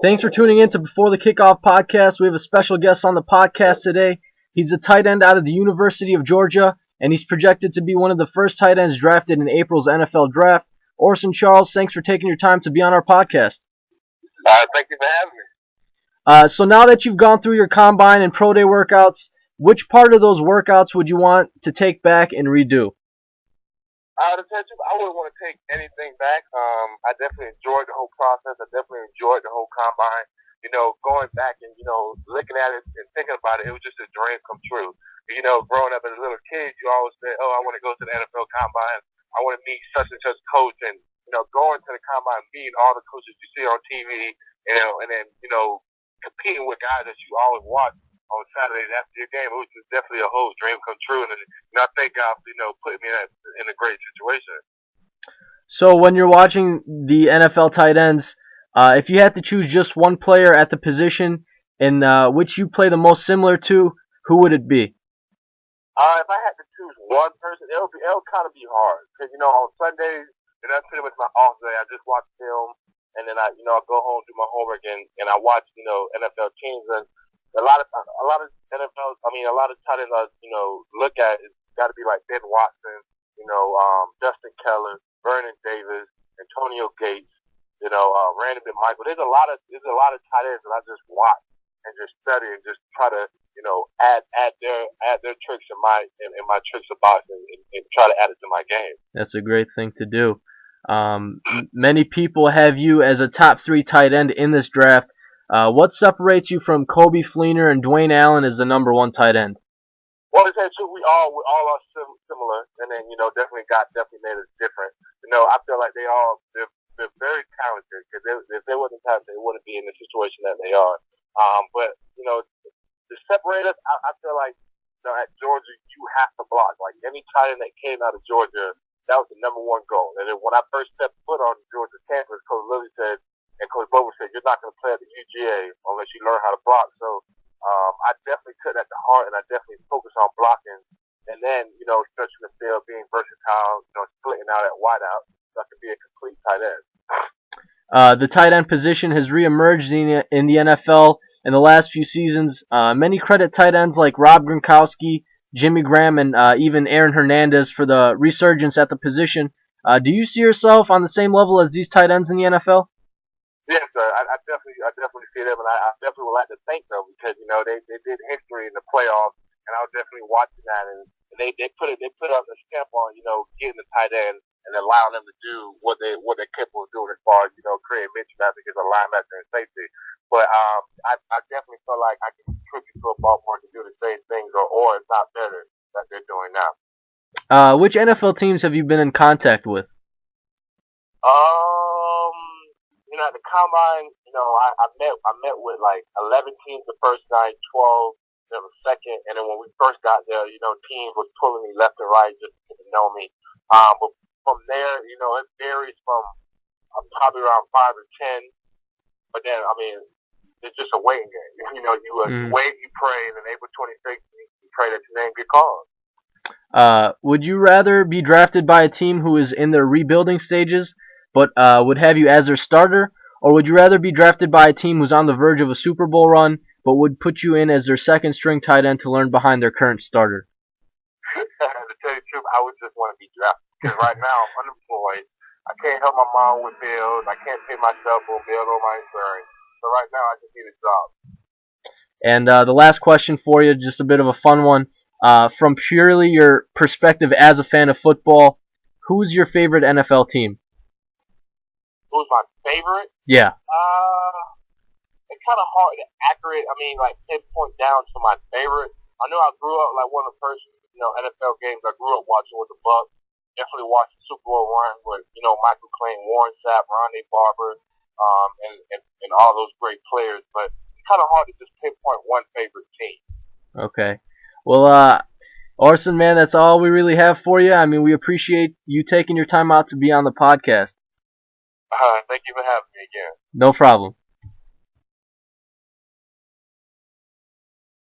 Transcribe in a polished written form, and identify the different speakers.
Speaker 1: Thanks for tuning in to Before the Kickoff podcast. We have a special guest on the podcast today. He's a tight end out of the University of Georgia, and he's projected to be one of the first tight ends drafted in April's NFL draft. Orson Charles, thanks for taking your time to be on our podcast.
Speaker 2: Thank you for having me.
Speaker 1: So now that you've gone through your combine and pro day workouts, which part of those workouts would you want to take back and redo?
Speaker 2: To tell you, I wouldn't want to take anything back. I definitely enjoyed the whole process. I definitely enjoyed the whole combine. You know, going back and, looking at it and thinking about it, it was just a dream come true. Growing up as a little kid, you always said, I want to go to the NFL combine. I want to meet such and such coach. And, going to the combine, meeting all the coaches you see on TV, and then, competing with guys that you always watch on Saturdays after your game, it was just definitely a whole dream come true. And I thank God for, putting me in a great situation.
Speaker 1: So when you're watching the NFL tight ends, if you had to choose just one player at the position in which you play the most similar to, who would it be?
Speaker 2: If I had to choose one person, it'll kind of be hard. Because, on Sundays, and that's pretty much my off day, I just watch film, and then I go home, do my homework, and I watch, NFL teams. And a lot of NFL, a lot of tight ends I, look at, it's got to be like Ben Watson, Justin Keller, Vernon Davis, Antonio Gates, Randy McMichael. There's a lot of tight ends that I just watch and just study and just try to, add their tricks in my tricks of boxing and try to add it to my game.
Speaker 1: That's a great thing to do. Many people have you as a top 3 tight end in this draft. What separates you from Kobe Fleener and Dwayne Allen as the number 1 tight end?
Speaker 2: Well, to tell you the truth, we all are similar, and then definitely made us different. I feel like they're very talented, because if they wasn't talented, they wouldn't be in the situation that they are. But to separate us, I feel like at Georgia you have to block. Like any tight end that came out of Georgia, that was the number 1 goal. And then when I first stepped foot on Georgia campus, Coach Lilly said, and Coach Bobo said, you're not going to play at the UGA unless you learn how to block. So I definitely took that to heart, and I definitely focused on blocking. And then, stretching the field, being versatile, splitting out at wideout, so I could be a complete tight end.
Speaker 1: The tight end position has reemerged in the NFL in the last few seasons. Many credit tight ends like Rob Gronkowski, Jimmy Graham, and even Aaron Hernandez for the resurgence at the position. Do you see yourself on the same level as these tight ends in the NFL?
Speaker 2: Yes, sir. I definitely see them, and I definitely would like to thank them, because they did history in the playoffs, and I was definitely watching that, and they put up a stamp on getting the tight end and allowing them to do what they're capable of doing as far as creating mismatches as a linebacker and safety. But I definitely feel like I can contribute to a Baltimore to do the same things, or if not better, that they're doing now.
Speaker 1: Which NFL teams have you been in contact with?
Speaker 2: At the combine, I met with like 11 teams the first night, 12 the second, and then when we first got there, teams was pulling me left and right just to get to know me. But from there, it varies from probably around 5 or 10. But then, it's just a waiting game. You wait, you pray, and then April 26th, you pray that your name get called.
Speaker 1: Would you rather be drafted by a team who is in their rebuilding stages, but would have you as their starter, or would you rather be drafted by a team who's on the verge of a Super Bowl run, but would put you in as their second-string tight end to learn behind their current starter?
Speaker 2: To tell you the truth, I would just want to be drafted, because right now I'm unemployed. I can't help my mom with bills. I can't pay my cell phone bill or my insurance. So right now I just need a job.
Speaker 1: And the last question for you, just a bit of a fun one. From purely your perspective as a fan of football, who's your favorite NFL team?
Speaker 2: Who's my favorite?
Speaker 1: Yeah.
Speaker 2: It's kind of hard to pinpoint down to my favorite. I know I grew up like one of the first, NFL games I grew up watching with the Bucks. Definitely watched the Super Bowl run with, Michael Clay, Warren Sapp, Ronnie Barber, and all those great players. But it's kind of hard to just pinpoint one favorite team. Okay.
Speaker 1: Well, Orson, man, that's all we really have for you. We appreciate you taking your time out to be on the podcast.
Speaker 2: Thank you for having me again.
Speaker 1: No problem.